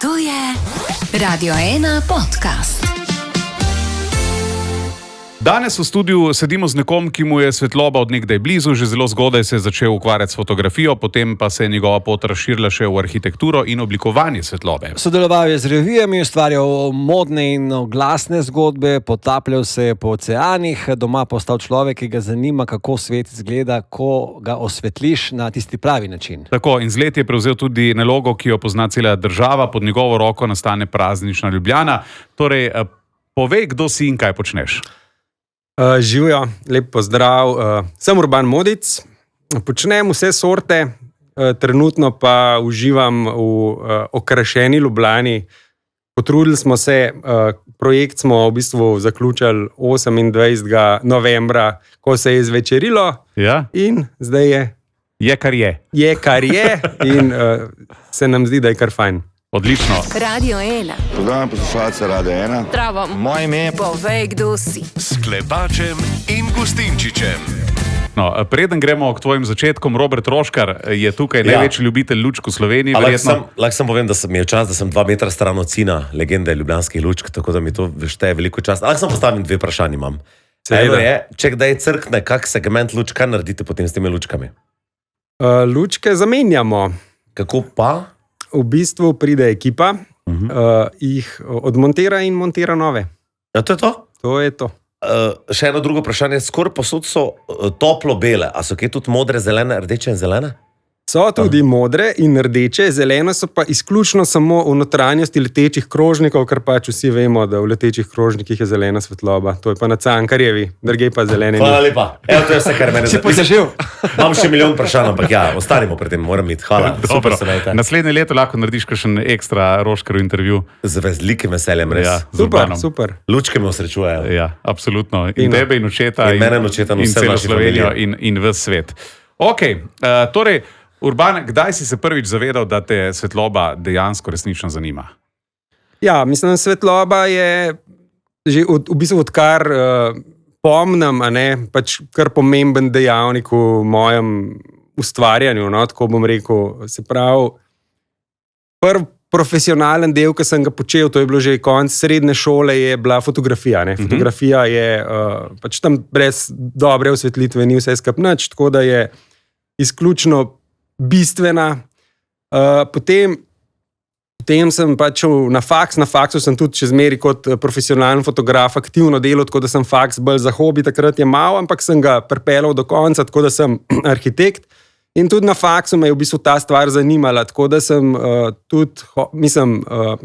To je Radio 1 podcast. Danes v studiu sedimo z nekom, ki mu je svetloba od nekdaj blizu, že zelo zgodaj se je začel ukvarjati s fotografijo, potem pa se je njegova pot razširila še v arhitekturo in oblikovanje svetlobe. Sodeloval je z revijami, ustvarjal modne in glasne zgodbe, potapljal se je po oceanih, doma postal človek, ki ga zanima, kako svet izgleda, ko ga osvetliš na tisti pravi način. Tako, in z leti je prevzel tudi nalogo, ki jo pozna cela država, pod njegovo roko nastane praznična Ljubljana. Torej, povej, kdo si in kaj počneš. Živijo, lep pozdrav. Sem Urban Modic, počnem vse sorte, trenutno pa uživam v okrašeni Ljubljani. Potrudili smo se, projekt smo v bistvu zaključili 28. novembra, ko se je zvečerilo. Ja? In zdaj je. Je, kar je. Je, kar je in se nam zdi, da je kar fajn. Odlično. Radio 1. Pozdravljam poslušalce Radio 1. Zdravo. Moje ime je Povej, kdo si. S Klepačem in Gustinčičem. No, preden gremo k tvojim začetkom, Robert Roškar je tukaj največji ljubitelj lučk v Sloveniji. Lahko sem povem, da mi je čas, da sem 2 metra stran od sina legende ljubljanskih lučk, tako da mi to šteje veliko čas. Lahko sem postavim 2 vprašanja imam. Eno je, če kdaj crkne kak segment lučk, kaj naredite potem s temi lučkami? Lučke zamenjamo. Kako pa? V bistvu pride ekipa, jih odmontira in montira nove. Ja, to je to? To je to. Še eno drugo vprašanje. Skoraj posod so toplo bele. A so kje tudi modre, zelene, rdeče in zelene? So tudi modre in rdeče, zelene so pa izključno samo v notranjosti letečih krožnikov, ker pač vsi vemo, da v letečih krožnikih je zelena svetloba. To je pa na Cankarjevi, druge pa zelene. Hvala lepa. Evo, to je vse, kar mene Si potežil? Imam še milijon vprašanj, ampak ja, ostanimo pri tem, moram iti. Hvala. Dobro. Super, Naslednje leto lahko narediš kakšen ekstra Roškarov intervju. z velikim veseljem, res. Ja, z Super, Urbanom. super. Lučke me osrečujejo. Ja, absolutno. In tebe, in očeta, In mene in očeta, in vse celo vaše Slovenijo familije. in ves svet. Ok, torej, Urban, kdaj si se prvič zavedal, da te svetloba dejansko resnično zanima? Ja, mislim, svetloba je že v bistvu odkar pomnim, a ne, pač kar pomemben dejavnik v mojem ustvarjanju, no, tako bom rekel. Se pravi, prvi profesionalen del, ki sem ga počel, to je bilo že konec srednje šole, je bila fotografija. Ne. Fotografija je pač tam brez dobre osvetlitve ni vse skupaj nič, tako da je izključno bistvena. Potem sem pač šel na faks. Na faksu sem tudi še zmeri kot profesionalen fotograf aktivno delal, tako da sem faks bolj za hobi takrat jemal, ampak sem ga pripeljal do konca, tako da sem arhitekt. In tudi na faksu me je v bistvu ta stvar zanimala, tako da sem tudi,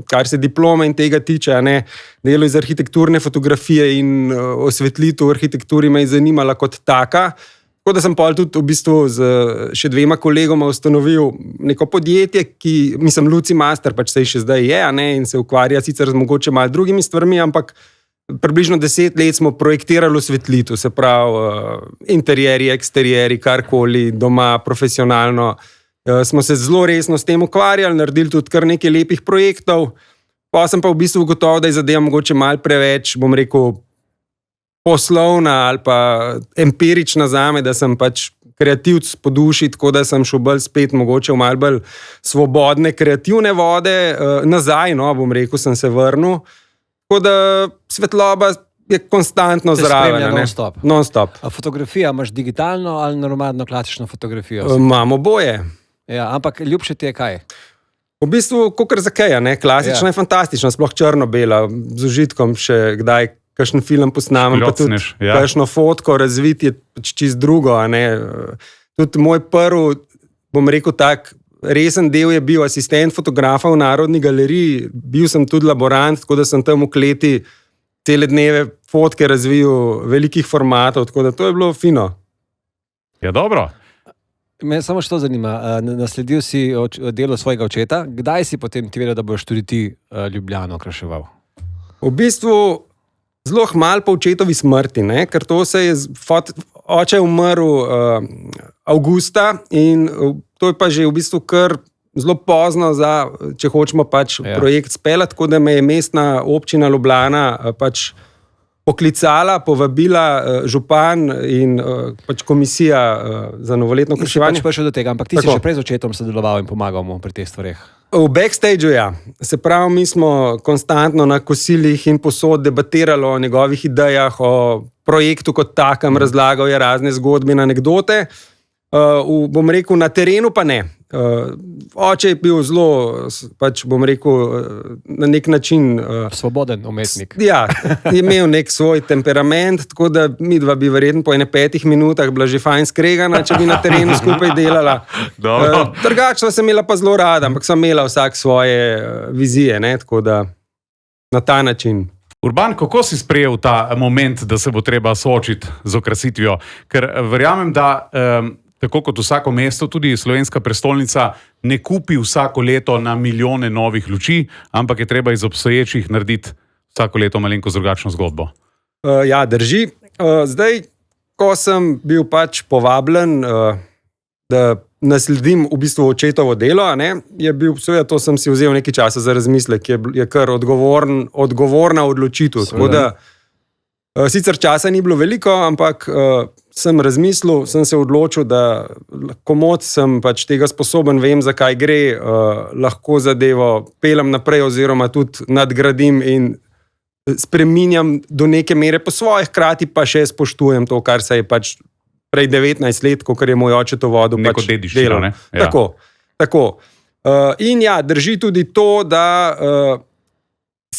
kar se diplome in tega tiče, ne, delal iz arhitekturne fotografije in osvetlitev v arhitekturi me je zanimala kot taka. Tako da sem pol tudi v bistvu z še 2 kolegoma ustanovil neko podjetje, ki, Luci Master, pač se še zdaj je, ne, in se ukvarja sicer z mogoče malo drugimi stvarmi, ampak približno 10 let smo projektirali osvetlitev, se pravi interjeri, eksterjeri, karkoli, doma, profesionalno. Smo se zelo resno s tem ukvarjali, naredili tudi kar nekaj lepih projektov. Pa sem pa v bistvu ugotovil, da je zadeva mogoče malo preveč, bom rekel, poslovna ali pa empirična zame, da sem pač kreativc po duši, tako da sem šel bolj spet mogoče v malo bolj svobodne, kreativne vode. Nazaj, no, bom rekel, sem se vrnil. Tako da svetloba je konstantno zraven. Non-stop. Non-stop. A fotografija imaš digitalno ali normalno klasično fotografijo? Imamo oboje. Ja, ampak ljubše ti je kaj? V bistvu, kakor za kaj, ne? Klasična je fantastična, sploh črno-bela, z užitkom še kdaj kakšen film posnamem, pa tudi kakšno fotko razviti je pač čist drugo. A ne? Tudi moj prvi, bom rekel tak, resen del je bil asistent fotografa v Narodni galeriji, bil sem tudi laborant, tako da sem tam v kleti cele dneve fotke razvil velikih formatov, tako da to je bilo fino. Ja, dobro. Me samo što zanima, nasledil si delo svojega očeta, kdaj si potem ti vedel, da boš tudi ti Ljubljano okraševal? V bistvu zelo malo po očetovi smrti, ne? Ker to se je oče umrl avgusta in to je pa že v bistvu kar zelo pozno za, če hočemo pač projekt speljati, tako da me je mestna občina Ljubljana pač poklicala, povabila župan in pač komisija za novoletno okraševanje. Pač prišel do tega, ampak ti si še prej z očetom sodeloval in pomagal mu pri teh stvareh. V backstageu, ja. Se pravi, mi smo konstantno na kosilih in posod debatirali o njegovih idejah, o projektu kot takem, razlagal je razne zgodbe in anekdote. Bom rekel, na terenu pa ne. Oče je bil zelo, pač bom rekel, na nek način Svoboden umetnik. Ja, je imel nek svoj temperament, tako da midva bi verjetno po 5 minutah bila že fajn skregana, če bi na terenu skupaj delala. Drugače sem imela pa zelo rada, ampak sem imela vsak svoje vizije, ne, tako da na ta način. Urban, kako si sprejel ta moment, da se bo treba soočiti z okrasitvijo? Ker verjamem, da tako kot vsako mesto, tudi slovenska prestolnica ne kupi vsako leto na milijone novih luči, ampak je treba iz obstoječih narediti vsako leto malenkost drugačno zgodbo. Ja, drži. Zdaj, ko sem bil pač povabljen, da nasledim v bistvu očetovo delo, ne, je bil, seveda, to sem si vzel nekaj časa za razmislek, je kar odgovorna odločitev. Tako da, sicer časa ni bilo veliko, ampak sem razmislil, sem se odločil, da komot sem pač tega sposoben, vem, zakaj gre, lahko zadevo pelem naprej oziroma tudi nadgradim in spreminjam do neke mere po svoje, hkrati pa še spoštujem to, kar se je pač prej 19 let, kot je moj oče to vodil. Neko pač dediščino, ne? Ja. Tako. In ja, drži tudi to, da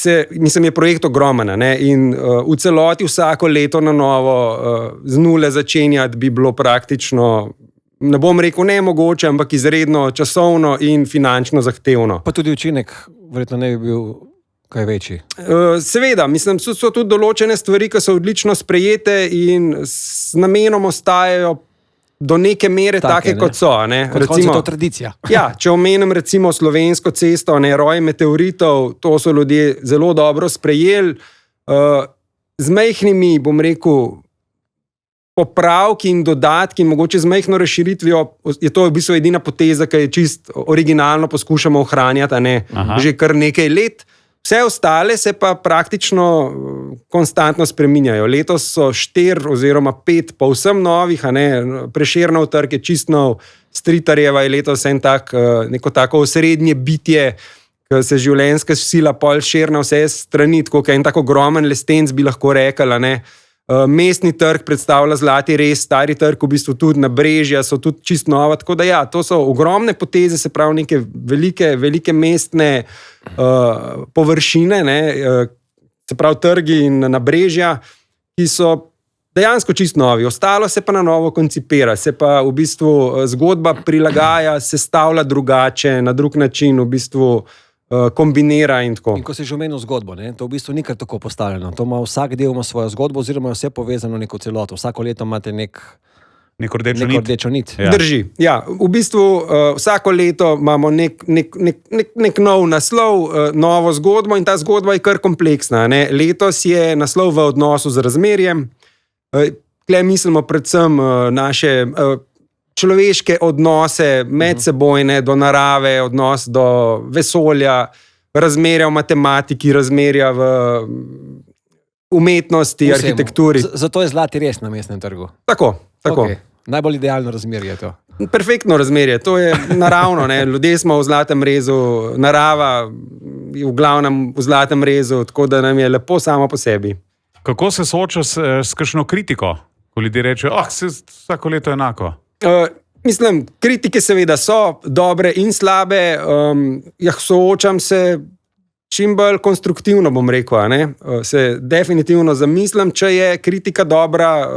je projekt ogromen, ne? In v celoti vsako leto na novo z nule začenjati bi bilo praktično, ne bom rekel nemogoče, ampak izredno časovno in finančno zahtevno. Pa tudi učinek verjetno ne bi bil kaj večji. Seveda, mislim, so tudi določene stvari, ki so odlično sprejete in s namenom ostajajo do neke mere take kot so. Ne? Kot recimo, to tradicija. Ja, če omenim recimo Slovensko cesto, Roj meteoritov, to so ljudje zelo dobro sprejeli. Z majhnimi, bom rekel, popravki in dodatki, mogoče z majhno razširitvijo, je to v bistvu edina poteza, ki je čist originalno poskušamo ohranjati, že kar nekaj let. Vse ostale se pa praktično konstantno spreminjajo. Letos so 4 oziroma 5 povsem novih, Prešernov trg je čist nov, Stritarjeva je letos neko tako osrednje bitje, ki se življenjska sila pol širi na vse strani, tako en tako ogromen lestenc bi lahko rekli, Mestni trg predstavlja Zlati res, Stari trg v bistvu tudi Nabrežja so tudi čist nova, tako da ja, to so ogromne poteze, se pravi neke velike mestne površine, se pravi trgi in Nabrežja, ki so dejansko čist novi. Ostalo se pa na novo koncipira, se pa v bistvu zgodba prilagaja, sestavlja drugače, na drug način v bistvu kombinira in tako. In ko si že omenil zgodbo, to v bistvu ni kar tako postavljeno. To ima vsak del ima svojo zgodbo oziroma je vse povezano neko celoto. Vsako leto imate neko rdečo nit. Ja. Drži. Ja, v bistvu vsako leto imamo nek nov naslov, novo zgodbo in ta zgodba je kar kompleksna. Letos je naslov v odnosu z razmerjem. Tukaj mislimo predvsem naše človeške odnose, medsebojne, do narave, odnos do vesolja, razmerja v matematiki, razmerja v umetnosti, Vsemu. arhitekturi. Zato je Zlati res na Mestnem trgu. Tako. Okay. Najbolj idealno razmerje je to. Perfektno razmerje, to je naravno. Ljudje smo v Zlatem rezu, narava je v glavnem v Zlatem rezu, tako da nam je lepo samo po sebi. Kako se sooča s kakšno kritiko, ko ljudje rečejo, vsako leto enako? Mislim, kritike seveda so dobre in slabe. Soočam se čim bolj konstruktivno, bom rekel. Se definitivno zamislim, če je kritika dobra.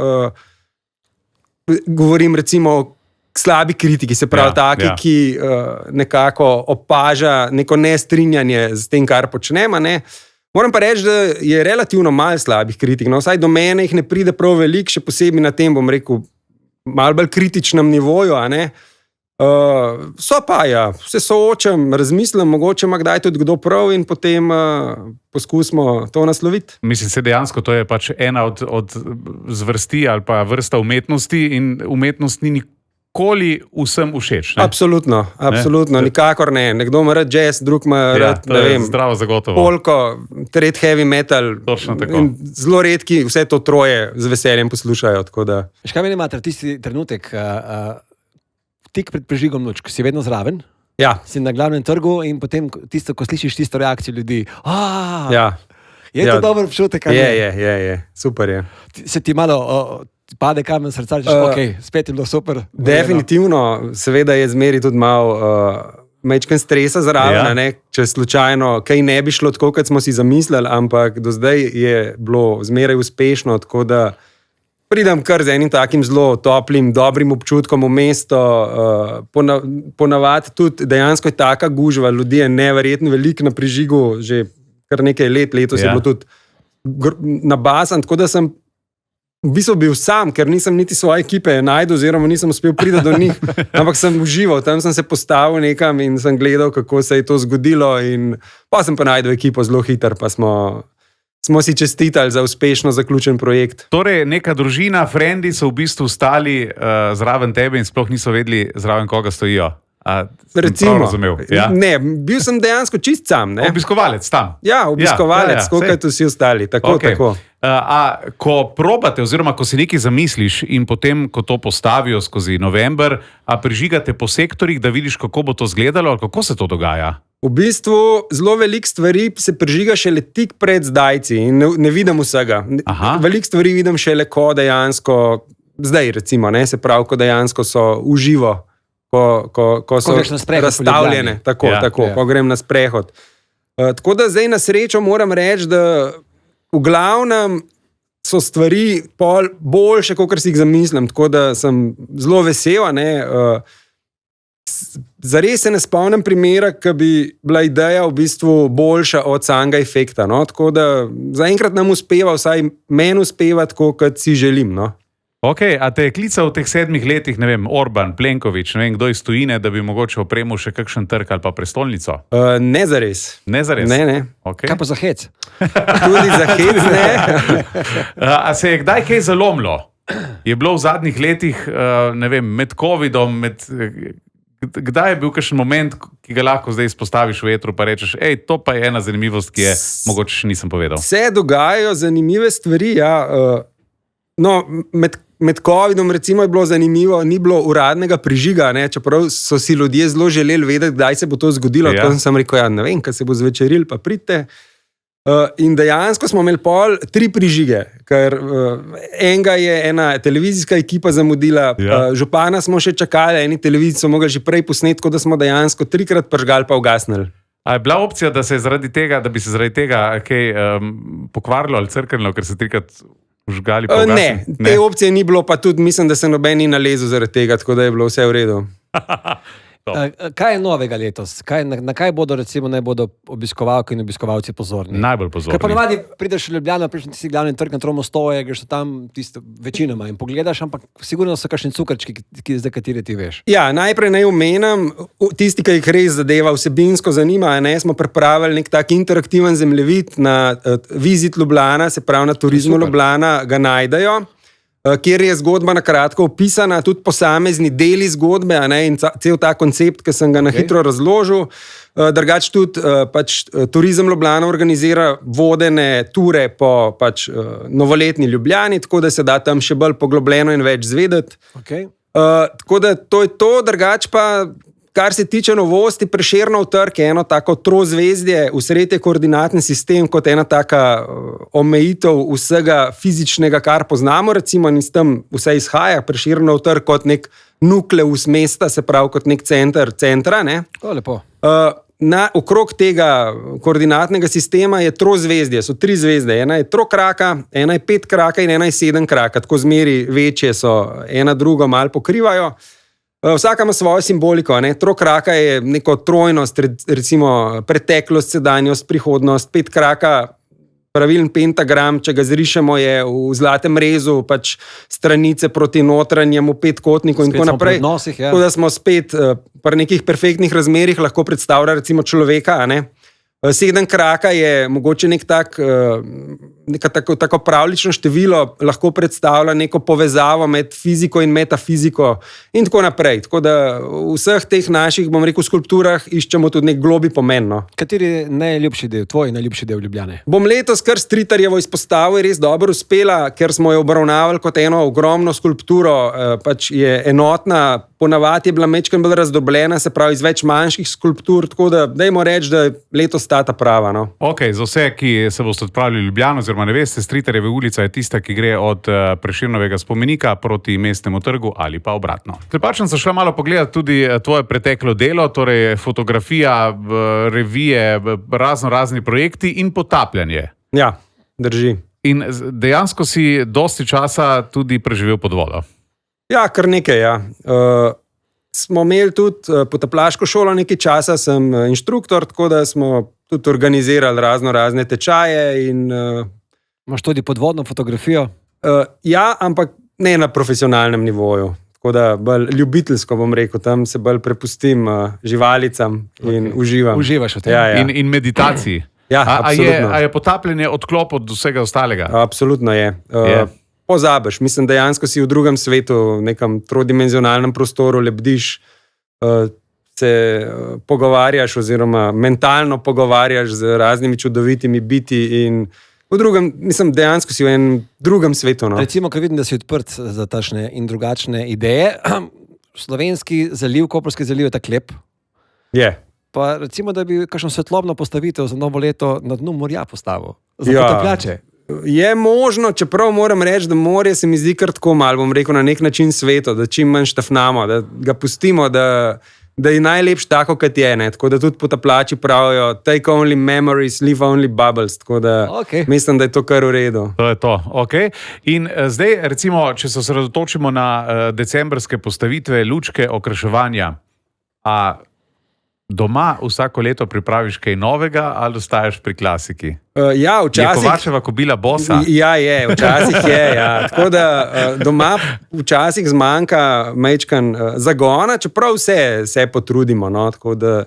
Govorim recimo o slabi kritiki, se pravi taki, ki nekako opaža neko nestrinjanje z tem, kar počnemo. Moram pa reči, da je relativno malo slabih kritik. Vsaj do mene jih ne pride prav veliko, še posebej na tem, bom rekel, malo bolj kritičnem nivoju. So pa, se soočam, razmislim, mogoče ima kdaj tudi kdo prav in potem poskusimo to nasloviti. Mislim, se dejansko to je pač ena od zvrsti ali pa vrsta umetnosti in umetnost ni nikoli vsem všeč. Absolutno, nikakor ne. Nekdo ima rad jazz, drug ima rad, ne vem, zdravo zagotovo. Polko, tret heavy metal. Točno tako. Zelo redki vse to troje z veseljem poslušajo. Kaj meni imate tisti trenutek, tik pred prižigom lučk, si vedno zraven? Ja. Si na glavnem trgu in potem tisto, ko slišiš tisto reakcijo ljudi. Ja. Je to dober občutek? Je. Super je. Se ti malo pade kamen srca, že spet je bilo super. Definitivno, seveda je zmeri tudi malo mečken stresa zraven, če slučajno kaj ne bi šlo tako, kot smo si zamislili, ampak do zdaj je bilo zmeraj uspešno, tako da pridem kar z enim takim zelo toplim, dobrim občutkom v mesto. Ponavadi tudi dejansko je taka gužva, ljudi je neverjetno veliko na prižigu, že kar nekaj letos je bilo tudi nabasan, tako da sem v bistvu bil sam, ker nisem niti svoje ekipe najdel, oziroma nisem uspel priti do njih, ampak sem užival, tam sem se postavil nekam in sem gledal, kako se je to zgodilo in pa sem pa najdel ekipo zelo hiter, pa smo si čestitali za uspešno zaključen projekt. Torej, neka družina, frendi so v bistvu stali zraven tebe in sploh niso vedeli, zraven koga stojijo. Recimo, ja? Ne, bil sem dejansko čist sam. Ne? Obiskovalec tam. Ja, obiskovalec, kot vsi ostali. Tako. Ko probate, oziroma ko si nekaj zamisliš in potem, ko to postavijo skozi november, prižigate po sektorjih, da vidiš, kako bo to izgledalo, ali kako se to dogaja? V bistvu zelo veliko stvari se prižiga šele tik pred zdajci in ne vidim vsega. Veliko stvari vidim šele, ko dejansko, zdaj recimo, se pravi, ko dejansko so uživo. Ko so razstavljene, tako, ko grem na sprehod. Tako da zdaj na srečo moram reči, da v glavnem so stvari boljše, kot si jih zamislim, tako da sem zelo vesel. Zares se ne spomnim primera, ki bi bila ideja v bistvu boljša od samega efekta. Tako da zaenkrat nam uspeva, vsaj meni uspeva tako, kot si želim. Ok, a te je klical v teh 7 letih, ne vem, Orban, Plenković, ne vem, kdo iz tujine, da bi mogoče opremil še kakšen trg ali pa prestolnico? Ne zares. Ne zares? Ne. Okay. Kaj pa za hec? Tudi za hec, ne. A se je kdaj kaj zalomilo? Je bilo v zadnjih letih, ne vem, med covidom, kdaj je bil kakšen moment, ki ga lahko zdaj izpostaviš v etru, pa rečeš, to pa je ena zanimivost, ki je mogoče še nisem povedal. Se dogajajo zanimive stvari, ja. Med covidom recimo je bilo zanimivo, ni bilo uradnega prižiga, čeprav so si ljudje zelo želeli vedeti, kdaj se bo to zgodilo. Tako sem rekel, ne vem, kaj se bo zvečeril, pa pridite. In dejansko smo imeli 3 prižige, ker enega je ena televizijska ekipa zamudila, župana smo še čakali, eni televiziji so mogli že prej posneti, tako da smo dejansko 3-krat pržgali pa ugasnili. A je bila opcija, da bi se zaradi tega kaj pokvarilo ali crknilo, ker se 3-krat vžgali pa ugasnili? Ne, te opcije ni bilo, pa tudi mislim, da se noben ni nalezel zaradi tega, tako da je bilo vse v redu. Kaj je novega letos? Na kaj bodo recimo naj bodo obiskovalke in obiskovalci pozorni? Najbolj pozorni. Ker ponavadi prideš v Ljubljano, prejšnji ti si glavni trg na Tromo stoje, greš tam tisto večinoma in pogledaš, ampak sigurno so kakšni cukrčki, za katere ti veš. Ja, najprej naj omenim, tisti, ki jih res zadeva vsebinsko zanima, smo pripravili nek tak interaktiven zemljevid na Visit Ljubljana, se pravi na Turizmu Ljubljana, ga najdejo. Kjer je zgodba na kratko opisana, tudi posamezni deli zgodbe in cel ta koncept, ki sem ga na hitro razložil. Drugače tudi Turizem Ljubljana organizira vodene ture po novoletni Ljubljani, tako da se da tam še bolj poglobljeno in več zvedeti. Tako da to je to, drugače pa, kar se tiče novosti, Prešernov trg je eno tako trozvezdje, vsred je koordinatni sistem kot ena taka omejitev vsega fizičnega, kar poznamo, recimo, in s tem vse izhaja. Prešernov trg kot nek nukleus mesta, se pravi kot nek centra. Lepo. Okrog tega koordinatnega sistema je trozvezdje, so 3 zvezde. Ena je trokraka, ena je 5 kraka in ena je 7 kraka. Tako zmeri večje so, ena drugo malo pokrivajo. Vsaka ima svojo simboliko. Trokraka je neko trojnost, recimo preteklost, sedanjost, prihodnost. 5 kraka, pravilen pentagram, če ga zrišemo, je v zlatem rezu, stranice proti notranjemu petkotniku in tako naprej. Tako da smo spet pri nekih perfektnih razmerih lahko predstavlja recimo človeka. 7 kraka je mogoče nek tak neka tako pravlično število lahko predstavlja neko povezavo med fiziko in metafiziko in tako naprej. Tako da v vseh teh naših, bom rekel, skulpturah iščemo tudi nek globi pomen. No. Kateri je najljubši del, tvoj najljubši del Ljubljane? Bom letos kar Stritarjevo izpostavil, je res dobro uspela, ker smo jo obravnavali kot eno ogromno skulpturo, pač je enotna, ponavadi je bila majčkeno bolj razdrobljena, se pravi iz več manjših skulptur, tako da dajmo reči, da je letos ta prava. No. Ok, za vse, ki se boste odpravili v Ljubljano, oziroma ne veste, Stritarjeva ulica je tista, ki gre od Prešernovega spomenika proti Mestnemu trgu ali pa obratno. Klepačem se šla malo pogledati tudi tvoje preteklo delo, torej fotografija, revije, razni projekti in potapljanje. Ja, drži. In dejansko si dosti časa tudi preživel pod vodo. Ja, kar nekaj, ja. Smo imeli tudi potapljaško šolo nekaj časa, sem inštruktor, tako da smo tudi organizirali razne tečaje. Imaš tudi podvodno fotografijo? Ja, ampak ne na profesionalnem nivoju. Tako da bolj ljubiteljsko bom rekel, tam se bolj prepustim živalicam in uživam. Uživaš v tem? Ja. In meditaciji. Ja, absolutno. A je potapljanje odklop od vsega ostalega? Absolutno je. Pozabiš, mislim, dejansko si v drugem svetu, v nekem trodimenzionalnem prostoru lebdiš, se pogovarjaš oziroma mentalno pogovarjaš z raznimi čudovitimi biti in v drugem, mislim, dejansko si v enem drugem svetu. No. Recimo, ker vidim, da si odprt za takšne in drugačne ideje. Slovenski zaliv, Koprski zaliv je tak lep. Je. Pa recimo, da bi kakšno svetlobno postavitev za novo leto na dnu morja postavil. Za potapljače. Je možno, čeprav moram reči, da morje se mi zdi kar tako malo, bom rekel, na nek način sveto, da čim manj štafnamo, da ga pustimo, da je najlepši tako, kot je. Ne? Tako da tudi potapljači pravijo, take only memories, leave only bubbles. Tako da mislim, da je to kar v redu. To je to, ok. In zdaj, recimo, če se osredotočimo na decembrske postavitve, lučke, okraševanja, a doma vsako leto pripraviš kaj novega ali ostaješ pri klasiki? Ja, včasih. Je Kovačeva kobila bosa? Ja, je, včasih je. Ja. Tako da doma včasih zmanjka majčkan zagona, čeprav vse potrudimo. No. Tako da,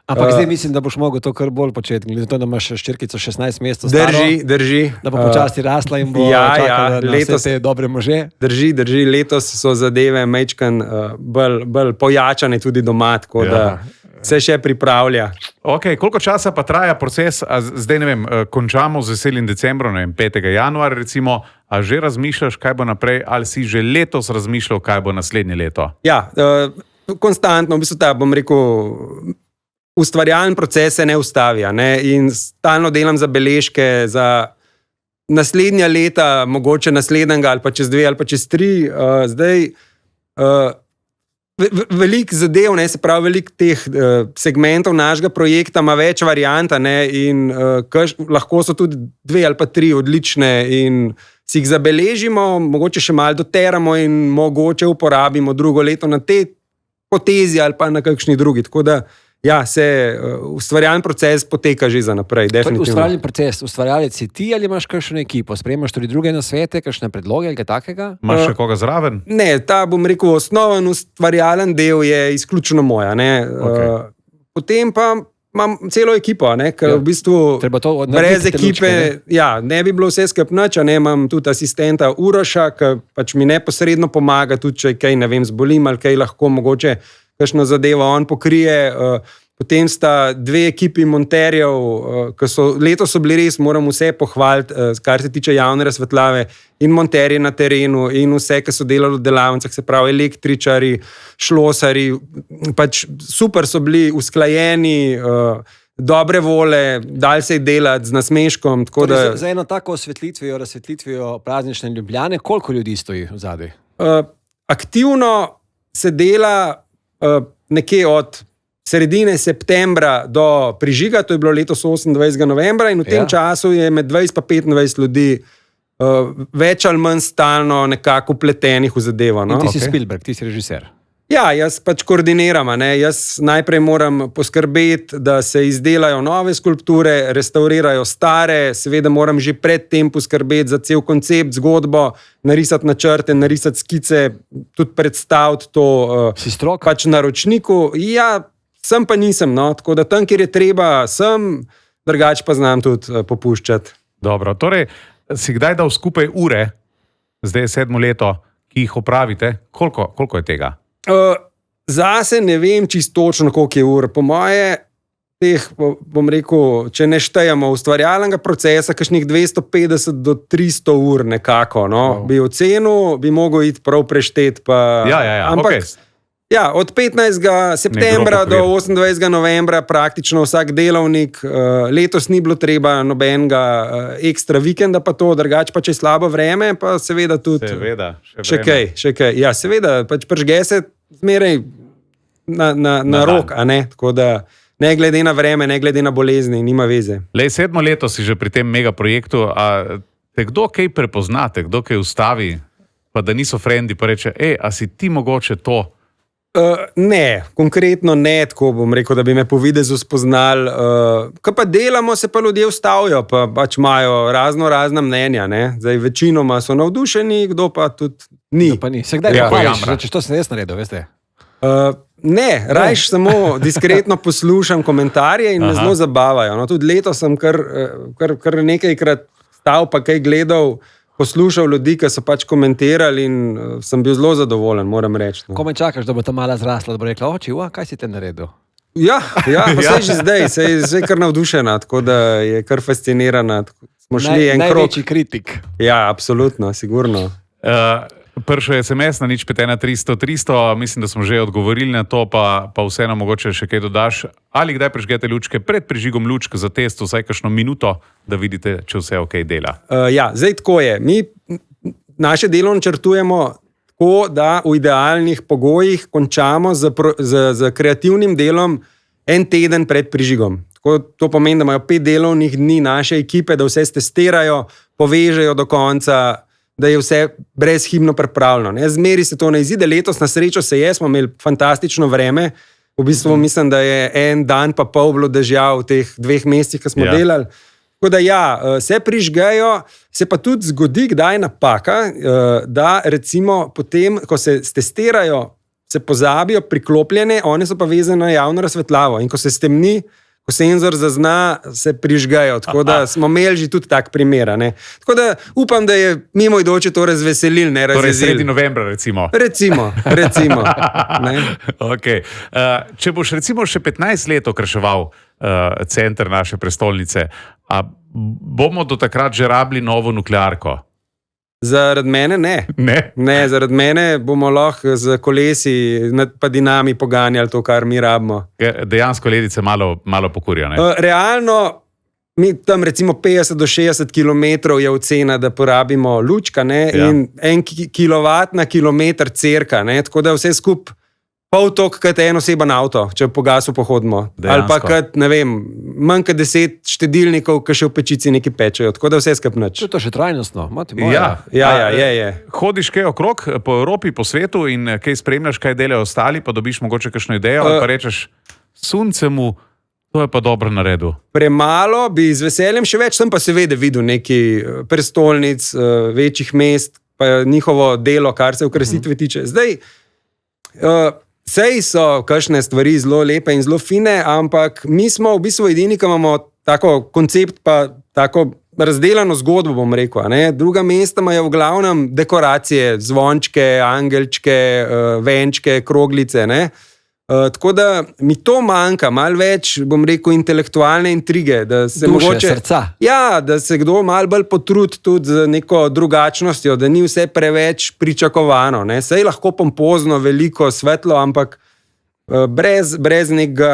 ampak zdaj mislim, da boš mogel to kar bolj početi. Glede to, da imaš ščirkico 16 mesecev staro. Drži. Da bo počasi rasla in bo čakala na vse te dobre može. Drži. Letos so zadeve majčkan bolj pojačane tudi doma, tako da se še pripravlja. Ok, koliko časa pa traja proces, zdaj ne vem, končamo z veselim decembrom, ne vem, 5. januarja recimo, a že razmišljaš, kaj bo naprej, ali si že letos razmišljal, kaj bo naslednje leto? Ja, konstantno, v bistvu ta, bom rekel, ustvarjalen proces se ne ustavlja, ne? In stalno delam zabeležke za naslednja leta, mogoče naslednjega ali pa čez 2 ali pa čez 3, zdaj veliko zadev, ne, se pravi, veliko teh segmentov našega projekta ima več variant, in lahko so tudi 2 ali pa 3 odlične in si jih zabeležimo, mogoče še malo doteramo in mogoče uporabimo drugo leto na te potezi ali pa na kakšni drugi. Tako da ja, ustvarjalni proces poteka že za naprej. Ustvarjalni proces, ustvarjalec si ti ali imaš kakšno ekipo? Sprejemaš tudi druge nasvete, kakšne predloge ali kaj takega? Imaš še koga zraven? Ne, ta, bom rekel, osnoven ustvarjalen del je izključno moja. Okay. Potem pa imam celo ekipo, ker v bistvu brez ekipe ne bi bilo vse skupaj nič. Imam tudi asistenta Uroša, ki pač mi neposredno pomaga, tudi če kaj, ne vem, zbolim ali kaj lahko mogoče kakšno zadevo on pokrije. Potem sta 2 ekipi monterjev, ki so letos bili res, moram vse pohvaliti, kar se tiče javne razsvetljave, in monterji na terenu, in vse, ki so delali v delavnicah, se pravi električari, šlosari, pač super so bili usklajeni, dobre vole, dali se je delati z nasmeškom. Za eno tako razsvetlitvijo praznične Ljubljane, koliko ljudi stoji zadaj? Aktivno se dela nekje od sredine septembra do prižiga, to je bilo letos 28. novembra in v tem času je med 20 in 25 ljudi več ali manj stalno nekako upletenih v zadevo. No? In ti si Spielberg, ti si režiser. Ja, jaz pač koordiniram. Jaz najprej moram poskrbeti, da se izdelajo nove skulpture, restaurirajo stare, seveda moram že predtem poskrbeti za cel koncept, zgodbo, narisati načrte, narisati skice, tudi predstaviti to pač naročniku. Ja, sem pa nisem, no? Tako da tam, kjer je treba, sem, drugače pa znam tudi popuščati. Dobro, torej Si kdaj dal skupaj ure, zdaj je 7 leto, ki jih opravite? Koliko je tega? Zase ne vem čisto točno, koliko je ur. Po moje, bom rekel, če ne štejemo ustvarjalnega procesa, kakšnih 250 do 300 ur nekako. No? Bi ocenil, bi mogel iti prav preštet. Ampak od 15. septembra do 28. novembra praktično vsak delovnik, letos ni bilo treba nobenega ekstra vikenda, pa to, drugače pa če je slabo vreme, pa seveda tudi še kaj. Ja, seveda, pač pržge se zmeraj na rok, a ne, tako da ne glede na vreme, ne glede na bolezni, nima veze. 7 leto si že pri tem megaprojektu, a te kdo kaj prepoznate, kdo kaj ustavi, pa da niso frendi, pa reče, a si ti mogoče to? Ne, konkretno ne, tako bom rekel, da bi me po videzu spoznali. Ko pa delamo, se pa ljudje ustavijo, pa pač imajo razna mnenja. Ne? Zdaj, večinoma so navdušeni, kdo pa tudi ni. Pa ni. Se kdaj pohvališ, če to sem jaz naredil, veste? Ne, rajš samo diskretno poslušam komentarje in me zelo zabavajo. No, tudi letos sem kar nekajkrat stal pa kaj gledal, poslušal ljudi, ki so pač komentirali in sem bil zelo zadovoljen, moram reči. No. Ko me čakaš, da bo ta mala zrasla, da bo rekla, oči, kaj si te naredil? Ja, pa se že zdaj, se je kar navdušena, tako da je kar fascinirana. Smo šli en krog. Največji kritik. Ja, absolutno, sigurno. Prvo je SMS na 051-300-300, mislim, da smo že odgovorili na to, pa vseeno mogoče še kaj dodaš. Ali kdaj prižgete lučke pred prižigom lučk za test, vsaj kakšno minuto, da vidite, če vse ok dela? Zdaj tako je. Mi naše delo načrtujemo tako, da v idealnih pogojih končamo z kreativnim delom en teden pred prižigom. To pomeni, da imajo 5 delovnih dni naše ekipe, da vse stestirajo, povežejo do konca, da je vse brezhibno pripravljeno. Zmeri se to ne izide, letos na srečo smo imeli fantastično vreme, v bistvu mislim, da je en dan pa pol bilo dežja v teh 2 mesecih, ko smo delali. Tako da se prižgejo, se pa tudi zgodi kdaj napaka, da recimo potem, ko se testirajo, se pozabijo priklopljene, one so pa vezane na javno razsvetljavo in ko se stemni, ko senzor zazna, se prižgajo. Tako da smo imeli že tudi tak primer. Tako da upam, da je mimoidoče to razveselil. Torej sredi novembra, recimo. Recimo. Okay. Če boš recimo še 15 let okraševal center naše prestolnice, a bomo do takrat že rabili novo nuklearko? Zaradi mene ne. Ne, zaradi mene bomo lahko z kolesi pa dinami poganjali to, kar mi rabimo. Dejansko ledice malo pokurijo, ne? Realno, mi tam recimo 50 do 60 kilometrov je ocena, da porabimo lučka, in 1 kilovat na kilometr cerka, tako da vse skup pol tok, kot en oseben avto, če po gasu pohodimo. Ali pa kot, ne vem, manj kot 10 štedilnikov, ki še v pečici nekaj pečejo, tako da vse skup nič. To je še trajnostno. Je. Hodiš kaj okrog po Evropi, po svetu in kaj spremljaš, kaj delajo ostali, pa dobiš mogoče kakšno idejo, ali pa rečeš, suncemu, to je pa dobro naredil. Premalo, bi z veseljem še več, sem pa seveda videl nekaj prestolnic, večjih mest, pa njihovo delo, kar se v krasitve tiče. Zdaj, sej so kakšne stvari zelo lepe in zelo fine, ampak mi smo v bistvu edini, ki imamo tako koncept pa tako razdeljeno zgodbo, bom rekel. Druga mesta imajo v glavnem dekoracije, zvončke, angelčke, venčke, kroglice. Tako da mi to manjka, malo več, bom rekel, intelektualne intrige. Da se duše, mogoče, srca. Ja, da se kdo malo bolj potrudi tudi z neko drugačnostjo, da ni vse preveč pričakovano. Sej lahko pompozno, veliko, svetlo, ampak brez nekega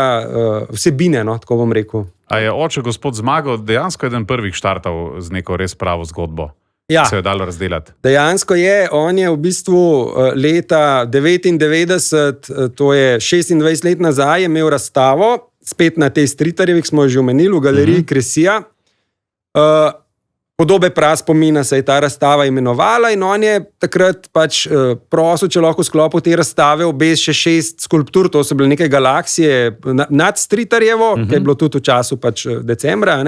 vsebine, tako bom rekel. A je oče gospod Zmago dejansko eden prvih štartal z neko res pravo zgodbo? Ja, se je dalo razdelati. Dejansko je, on je v bistvu leta 1999, to je 26 let nazaj, imel razstavo, spet na tej Stritarjevih, smo že omenili, v galeriji Kresija. Podobe praspomina se je ta razstava imenovala in on je takrat pač prosil, če lahko v sklopu te razstave obesi še 6 skulptur, to so bile neke galaksije nad Stritarjevo, ki je bilo tudi v času pač decembra,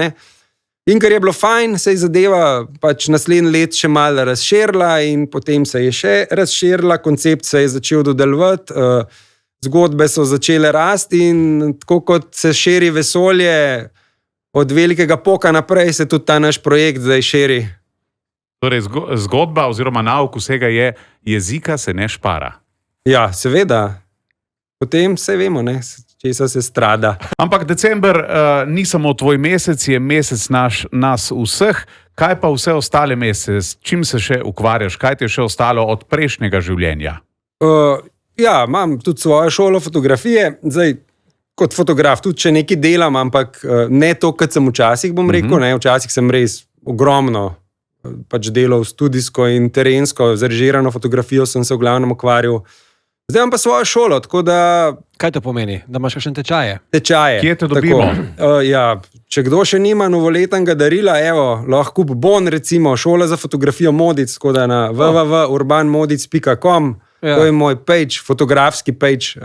In ker je bilo fajn, se je zadeva pač naslednji let še malo razširila in potem se je še razširila, koncept se je začel dodeljevati, zgodbe so začele rasti in tako kot se širi vesolje, od velikega poka naprej se tudi ta naš projekt zdaj širi. Torej, zgodba oziroma nauk vsega je, jezika se ne špara. Ja, seveda. Potem vse vemo, ne, česa se strada. Ampak december ni samo tvoj mesec, je mesec nas vseh. Kaj pa vse ostale mesece? S čim se še ukvarjaš? Kaj ti je še ostalo od prejšnjega življenja? Ja, imam tudi svojo šolo fotografije. Zdaj, kot fotograf tudi če nekaj delam, ampak ne to, kot sem včasih, bom rekel. Ne, včasih sem res ogromno pač delal studijsko in terensko, zarežirano fotografijo sem se v glavnem ukvarjal. Zdaj imam pa svojo šolo, tako da... Kaj to pomeni? Da imaš kakšne tečaje? Tečaje. Kje te dobimo? Ja, če kdo še nima novoletnega darila, lahko kup bon, recimo, šola za fotografijo Modic, tako da na www.urbanmodic.com, to je moj page, fotografski page,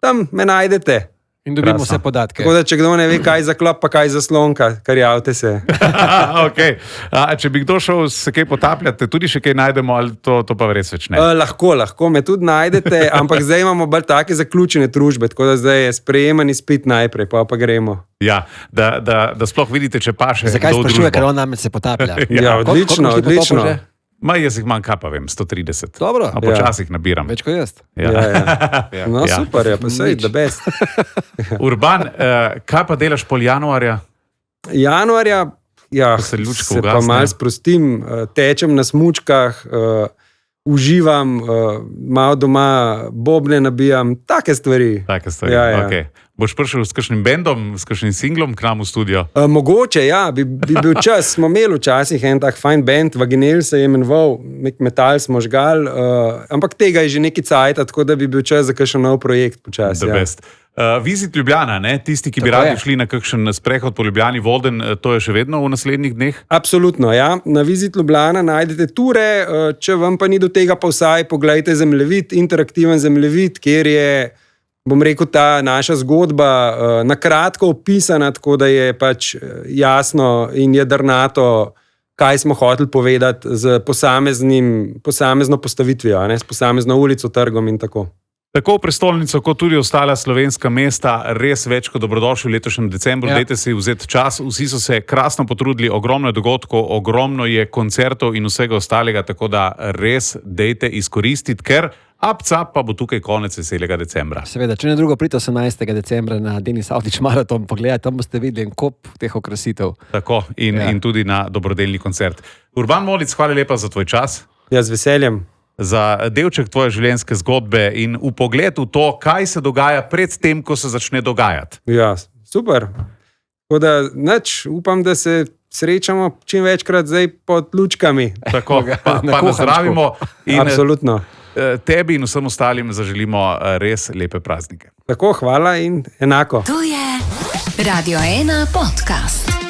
tam me najdete. In dobimo vse podatke. Tako da, če kdo ne ve, kaj za klop, pa kaj za slonka, kar javite se. Okay. Če bi kdo šel se kaj potapljati, tudi še kaj najdemo, ali to pa res več ne? Lahko me tudi najdete, ampak zdaj imamo bolj take zaključene družbe, tako da zdaj je sprejemen izpit najprej, pa gremo. Ja, da sploh vidite, če pa še... Zakaj sprašuje, ker on namreč se potaplja? Ja, odlično. Jaz jih manj, kaj pa vem, 130. Dobro. Počasih nabiram. Več kot jaz. Ja. No, super, pa sej, the best. Urban, kaj pa delaš pol januarja? Januarja, se pa malo sprostim, tečem na smučkah, uživam, malo doma bobne nabijam, take stvari. Ja. Okay. Boš prišel s kakšnim bendom, s kakšnim singlom k nam v studio? Mogoče, ja, bi bil čas. Smo imeli včasih en tak fajn band, Vaginel se je imenoval, nek metal smo žgal, ampak tega je že neki cajt, tako da bi bil čas za kakšen nov projekt počasi. Vizit Ljubljana, ne? Tisti, ki bi radi šli na kakšen sprehod po Ljubljani, Volden, to je še vedno v naslednjih dneh? Absolutno, ja. Na Vizit Ljubljana najdete ture, če vam pa ni do tega, pa vsaj pogledajte zemljevid, interaktiven zemljevid, kjer je, bom rekel, ta naša zgodba na kratko opisana, tako da je pač jasno in jedrnato, kaj smo hoteli povedati z posamezno postavitvijo, s posamezno ulico, trgom in tako. Tako v prestolnico, kot tudi ostala slovenska mesta, res več kot dobrodošli v letošnjem decembru. Dajte si vzeti čas, vsi so se krasno potrudili, ogromno je dogodkov, ogromno je koncertov in vsega ostalega, tako da res dajte izkoristiti, ker up-cap pa bo tukaj konec veselega decembra. Seveda, če ne drugo, pride 18. decembra na Denis Avdić maraton, pogledajte, tam boste videli en kop teh okrasitev. Tako, in tudi na dobrodelni koncert. Urban Modic, hvala lepa za tvoj čas. Ja, z veseljem. Za delček tvoje življenjske zgodbe in v pogled v to, kaj se dogaja pred tem, ko se začne dogajati. Ja, super. Tako da, upam, da se srečamo čim večkrat zdaj pod lučkami. Tako, pa nazdravimo. Absolutno. Tebi in vsem ostalim zaželimo res lepe praznike. Tako, hvala in enako. To je Radio 1 podcast.